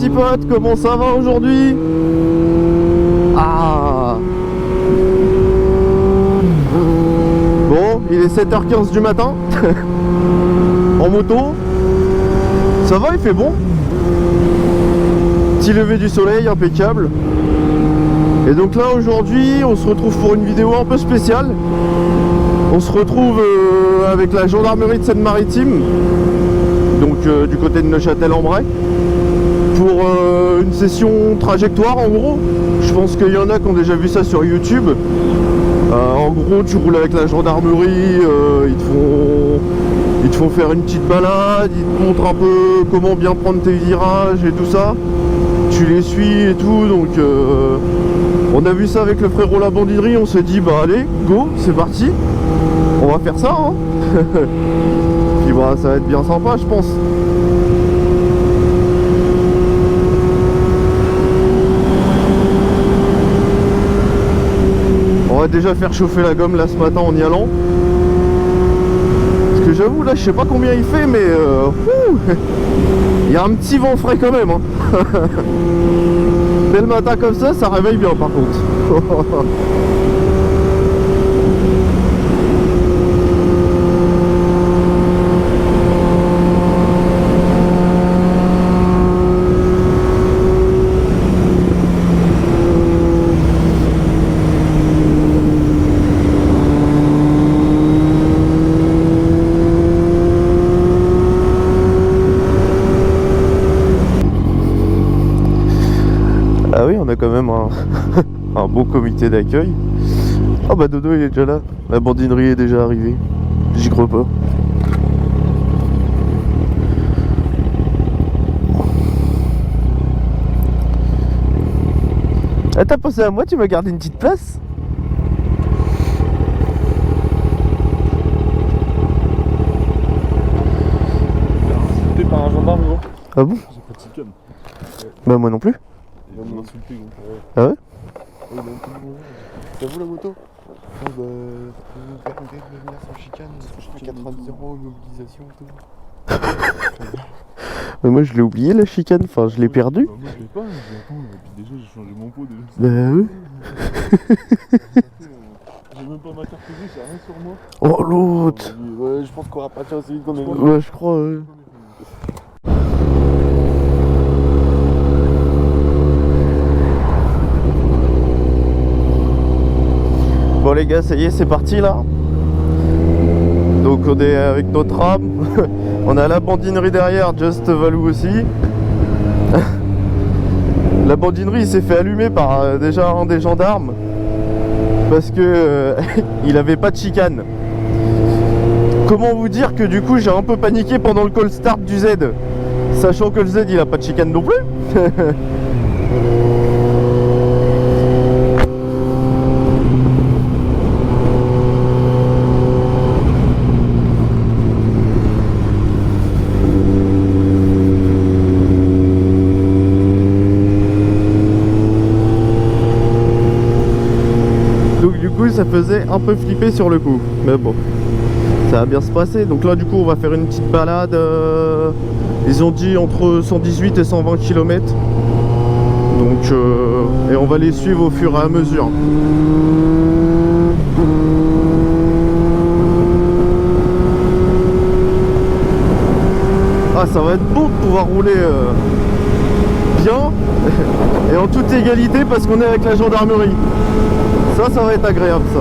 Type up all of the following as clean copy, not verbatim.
petits potes, comment ça va aujourd'hui? Ah. Bon, il est 7h15 du matin. En moto. Ça va, il fait bon. Petit lever du soleil, impeccable. Et donc là aujourd'hui, on se retrouve pour une vidéo un peu spéciale. On se retrouve avec la gendarmerie de Seine-Maritime, donc du côté de Neuchâtel-en-Bray, pour une session trajectoire en gros. Je pense qu'il y en a qui ont déjà vu ça sur YouTube. En gros, tu roules avec la gendarmerie, ils te font faire une petite balade, ils te montrent un peu comment bien prendre tes virages et tout ça. Tu les suis et tout, donc on a vu ça avec le frérot La Bandinerie, on s'est dit bah allez, go, c'est parti, on va faire ça hein. Puis bah ça va être bien sympa je pense. On va déjà faire chauffer la gomme là ce matin en y allant. Parce que j'avoue là je sais pas combien il fait mais il y a un petit vent frais quand même hein. Dès le matin comme ça réveille bien par contre. Ah oui, on a quand même un beau comité d'accueil. Oh bah Dodo il est déjà là. La bandinerie est déjà arrivée. J'y crois pas. Ah t'as pensé à moi, tu m'as gardé une petite place? C'était par un gendarme gros. Ah bon? J'ai pas de chicken. Bah moi non plus. Il va m'insulter gros. Ah ouais? Il a un peu de... T'as vu la moto? Ah bah... Vous permettez de venir sans chicane, je fais 90 € mobilisation et tout. Mais moi je l'ai oublié la chicane, enfin je l'ai perdu. Bah moi je l'ai pas, puis déjà j'ai changé mon pot déjà. Bah oui. J'ai même pas ma carte grise, j'ai rien sur moi. Oh l'autre. Ouais, je pense qu'on va partir aussi vite qu'on est venu. Ouais je crois ouais. Bon les gars, ça y est, c'est parti là. Donc on est avec notre rame. On a la bandinerie derrière, Just Valou aussi. La bandinerie il s'est fait allumer par déjà un des gendarmes parce que il avait pas de chicane. Comment vous dire que du coup j'ai un peu paniqué pendant le call start du Z, sachant que le Z il a pas de chicane non plus. Ça faisait un peu flipper sur le coup, mais bon, ça va bien se passer. Donc là du coup on va faire une petite balade, ils ont dit entre 118 et 120 km, donc et on va les suivre au fur et à mesure. Ah ça va être beau de pouvoir rouler bien et en toute égalité parce qu'on est avec la gendarmerie. Ça va être agréable ça.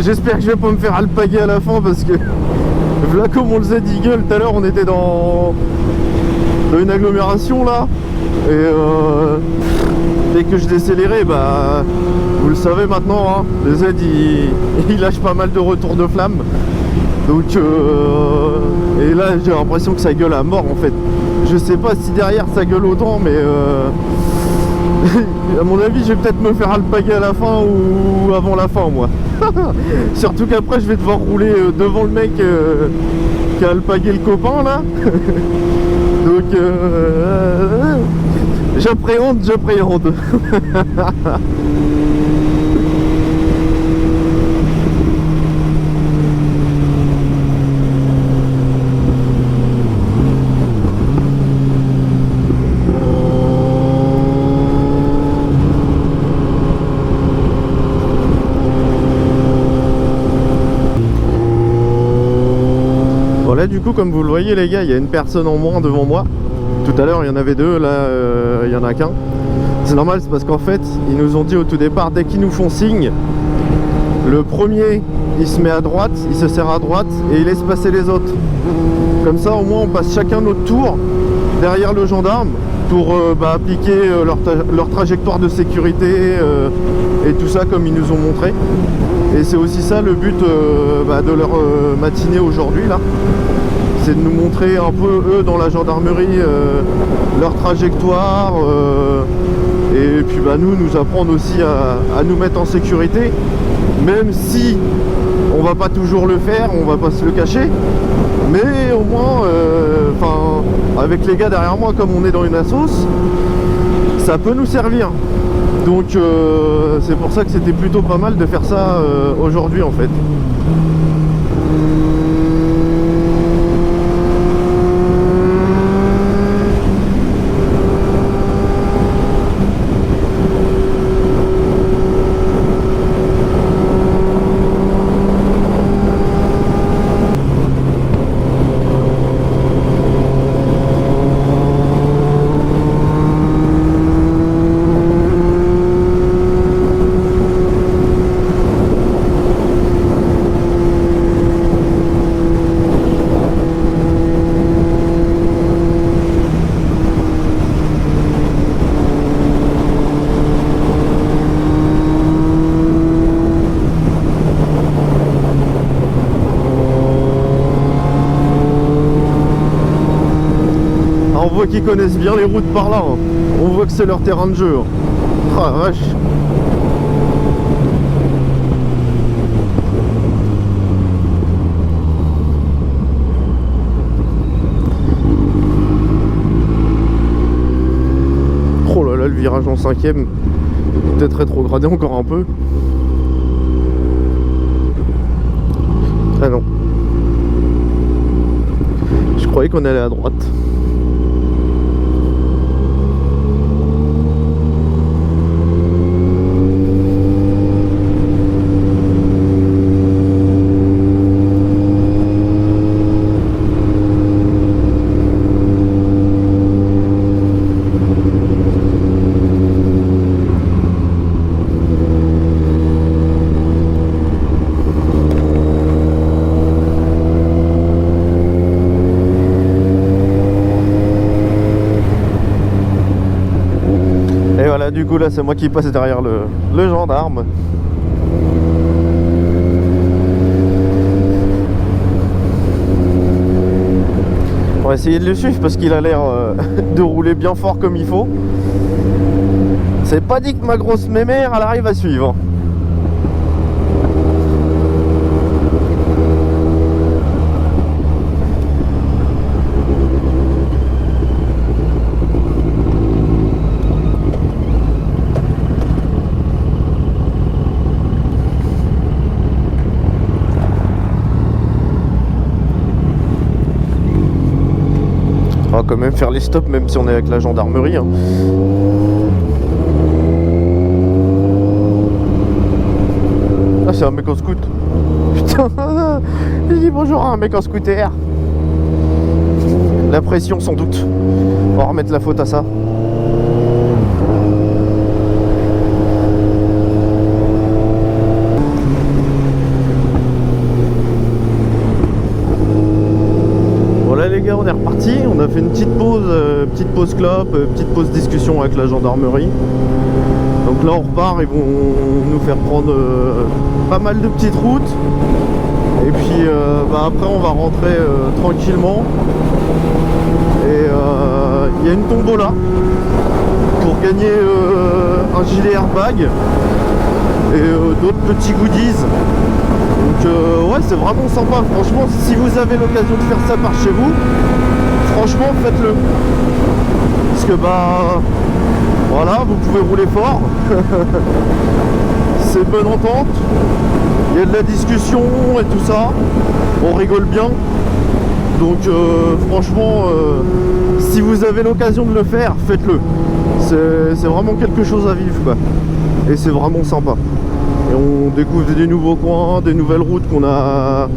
J'espère que je vais pas me faire alpaguer à la fin parce que Voilà comme on le faisait d'Eagle tout à l'heure, on était dans une agglomération là. Et dès que je décélérais, bah vous le savez maintenant, hein, le Z il lâche pas mal de retours de flamme. Donc et là j'ai l'impression que ça gueule à mort en fait. Je sais pas si derrière ça gueule autant, mais à mon avis je vais peut-être me faire alpaguer à la fin ou avant la fin moi. Surtout qu'après je vais devoir rouler devant le mec qui a alpagué le copain là. Donc j'appréhende. Bon là du coup comme vous le voyez les gars, il y a une personne en moins devant moi. Tout à l'heure il y en avait deux, là il y en a qu'un. C'est normal, c'est parce qu'en fait ils nous ont dit au tout départ, dès qu'ils nous font signe, le premier il se met à droite, il se serre à droite et il laisse passer les autres. Comme ça au moins on passe chacun notre tour derrière le gendarme pour appliquer leur trajectoire de sécurité et tout ça comme ils nous ont montré. Et c'est aussi ça le but de leur matinée aujourd'hui là. C'est de nous montrer un peu eux dans la gendarmerie leur trajectoire et puis nous apprendre aussi à nous mettre en sécurité, même si on va pas toujours le faire, on va pas se le cacher, mais au moins avec les gars derrière moi, comme on est dans une assos, ça peut nous servir. Donc c'est pour ça que c'était plutôt pas mal de faire ça aujourd'hui en fait. On voit qu'ils connaissent bien les routes par là, hein. On voit que c'est leur terrain de jeu, hein. Ah la vache. Oh là là, le virage en 5ème, peut-être rétrogradé encore un peu. Ah non, je croyais qu'on allait à droite. Du coup là c'est moi qui passe derrière le gendarme. On va essayer de le suivre parce qu'il a l'air de rouler bien fort comme il faut. C'est pas dit que ma grosse mémère elle arrive à suivre. On va quand même faire les stops même si on est avec la gendarmerie, hein. Ah c'est un mec en scoot. Putain. Il dit bonjour à un mec en scooter. La pression sans doute. On va remettre la faute à ça. les gars, on est reparti. On a fait une petite pause clope, petite pause discussion avec la gendarmerie. Donc là on repart, ils vont nous faire prendre pas mal de petites routes. Et puis après on va rentrer tranquillement. Et il y a une tombola pour gagner un gilet airbag et d'autres petits goodies. Donc ouais, c'est vraiment sympa. Franchement, si vous avez l'occasion de faire ça par chez vous, franchement faites-le. Parce que voilà, vous pouvez rouler fort. C'est bonne entente. Il y a de la discussion et tout ça. On rigole bien. Donc franchement, si vous avez l'occasion de le faire, faites-le. C'est vraiment quelque chose à vivre, quoi. Et c'est vraiment sympa. Et on découvre des nouveaux coins, des nouvelles routes qu'on n'a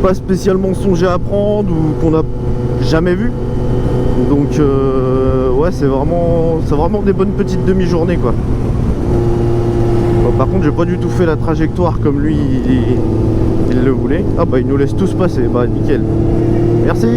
pas spécialement songé à prendre ou qu'on n'a jamais vues. Donc ouais, c'est vraiment des bonnes petites demi-journées, quoi. Bon, par contre, j'ai pas du tout fait la trajectoire comme lui il le voulait. Ah bah il nous laisse tous passer, bah nickel. Merci.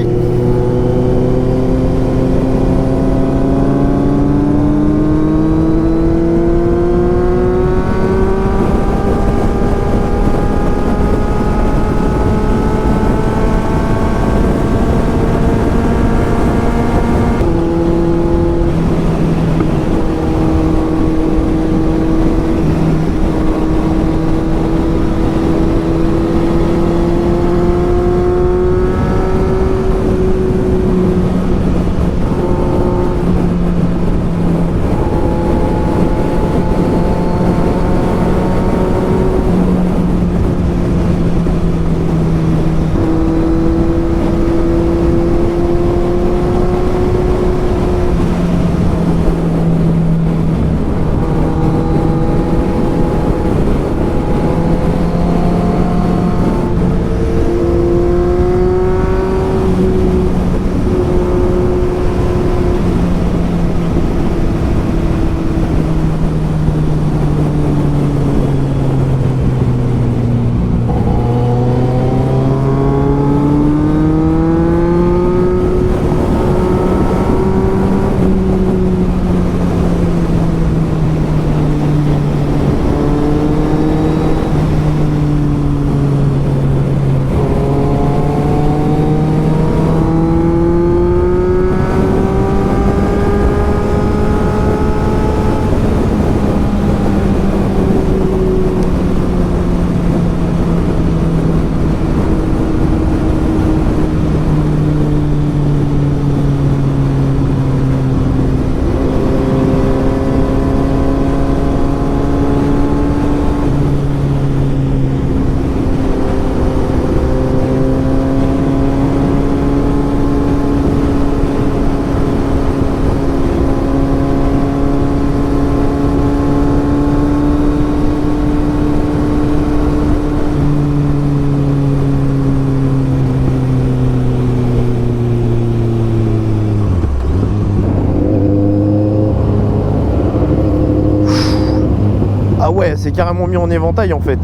Ouais, c'est carrément mis en éventail en fait.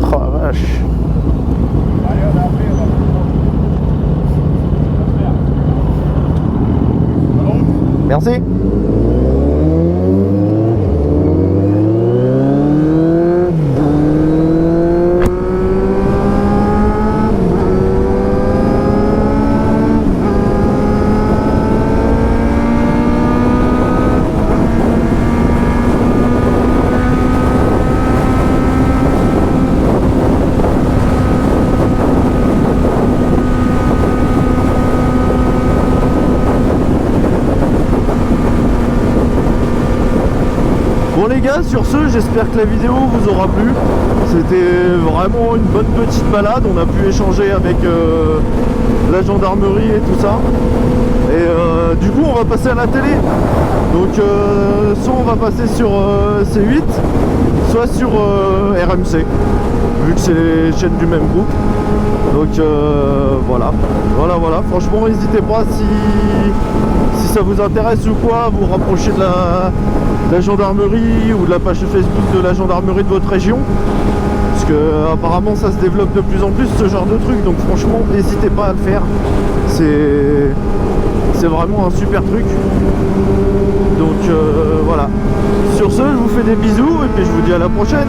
Oh la vache. Merci. Bon les gars, sur ce, j'espère que la vidéo vous aura plu. C'était vraiment une bonne petite balade. On a pu échanger avec la gendarmerie et tout ça. Et du coup, on va passer à la télé. Donc, soit on va passer sur C8, soit sur RMC, vu que c'est les chaînes du même groupe. Donc voilà. Franchement, n'hésitez pas si ça vous intéresse ou quoi, vous rapprochez de la gendarmerie ou de la page Facebook de la gendarmerie de votre région. Parce Parce que apparemment ça se développe de plus en plus ce genre de truc, donc franchement n'hésitez pas à le faire. C'est vraiment un super truc. Donc voilà. Sur ce, je vous fais des bisous et puis je vous dis à la prochaine.